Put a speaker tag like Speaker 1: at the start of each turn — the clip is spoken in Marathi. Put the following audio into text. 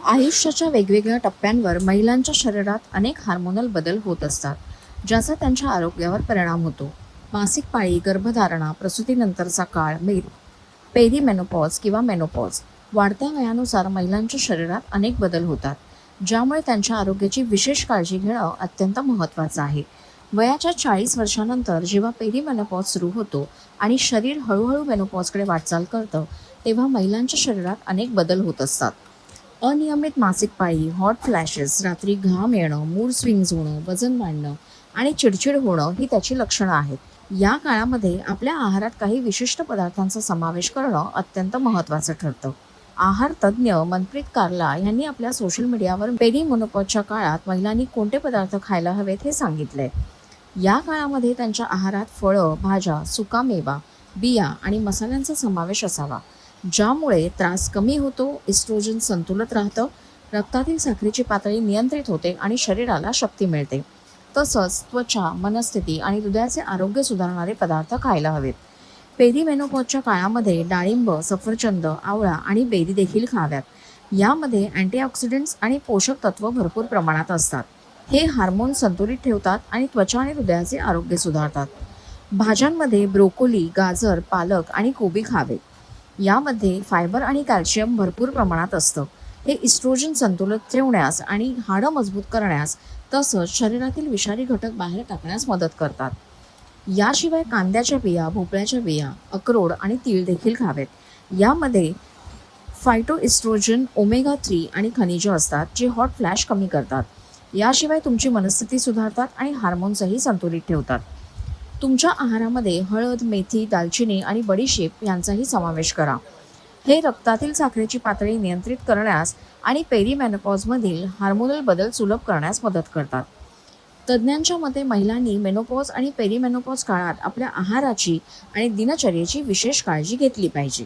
Speaker 1: आयुष्याच्या वेगवेगळ्या टप्प्यांवर महिलांच्या शरीरात अनेक हार्मोनल बदल होत असतात, ज्याचा त्यांच्या आरोग्यावर परिणाम होतो. मासिक पाळी, गर्भधारणा, प्रसूतीनंतरचा काळ, पेरीमेनोपॉज किंवा मेनोपॉज, वाढत्या वयानुसार महिलांच्या शरीरात अनेक बदल होतात, ज्यामुळे त्यांच्या आरोग्याची विशेष काळजी घेणं अत्यंत महत्त्वाचं आहे. वयाच्या 40 वर्षानंतर जेव्हा पेरीमेनोपॉज सुरू होतो आणि शरीर हळूहळू मेनोपॉजकडे वाटचाल करतं, तेव्हा महिलांच्या शरीरात अनेक बदल होत असतात. अनियमित मासिक पाळी, हॉट फ्लॅशेस, रात्री घाम येणं, मूड स्विंग्ज होणं, वजन वाढणं आणि चिडचिड होणं ही त्याची लक्षणं आहेत. या काळामध्ये आपल्या आहारात काही विशिष्ट पदार्थांचा समावेश करणं अत्यंत महत्त्वाचं ठरतं. आहार तज्ज्ञ मनप्रीत कारला यांनी आपल्या सोशल मीडियावर पेरीमेनोपॉजच्या काळात महिलांनी कोणते पदार्थ खायला हवेत हे सांगितलंय. या काळामध्ये त्यांच्या आहारात फळं, भाज्या, सुकामेवा, बिया आणि मसाल्यांचा समावेश असावा, ज्यामुळे त्रास कमी होतो, इस्ट्रोजन संतुलित राहतं, रक्तातील साखरेची पातळी नियंत्रित होते आणि शरीराला शक्ती मिळते. तसंच त्वचा, मनस्थिती आणि हृदयाचे आरोग्य सुधारणारे पदार्थ खायला हवेत. पेरीमेनोपॉजच्या काळामध्ये डाळिंब, सफरचंद, आवळा आणि बेरी देखील खाव्यात. यामध्ये अँटीऑक्सिडंट्स आणि पोषक तत्व भरपूर प्रमाणात असतात. हे हार्मोन संतुलित ठेवतात आणि त्वचा आणि हृदयाचे आरोग्य सुधारतात. भाज्यांमध्ये ब्रोकोली, गाजर, पालक आणि कोबी खावे. यामध्ये फायबर आणि कॅल्शियम भरपूर प्रमाणात असतं. हे इस्ट्रोजन संतुलित ठेवण्यास आणि हाडं मजबूत करण्यास, तसंच शरीरातील विषारी घटक बाहेर टाकण्यास मदत करतात. याशिवाय कांद्याच्या बिया, भोपळ्याच्या बिया, अक्रोड आणि तीळ देखील खावेत. यामध्ये फायटोइस्ट्रोजन, ओमेगा 3 आणि खनिजं असतात, जे हॉट फ्लॅश कमी करतात. याशिवाय तुमची मनस्थिती सुधारतात आणि हार्मोन्सही संतुलित ठेवतात. तुमच्या आहारामध्ये हळद, मेथी, दालचिनी आणि बडीशेप यांचाही समावेश करा. हे रक्तातील साखरेची पातळी नियंत्रित करण्यास आणि पेरीमेनोपॉजमधील हार्मोनल बदल सुलभ करण्यास मदत करतात. तज्ज्ञांच्या मते महिलांनी मेनोपॉज आणि पेरीमेनोपॉज काळात आपल्या आहाराची आणि दिनचर्येची विशेष काळजी घेतली पाहिजे.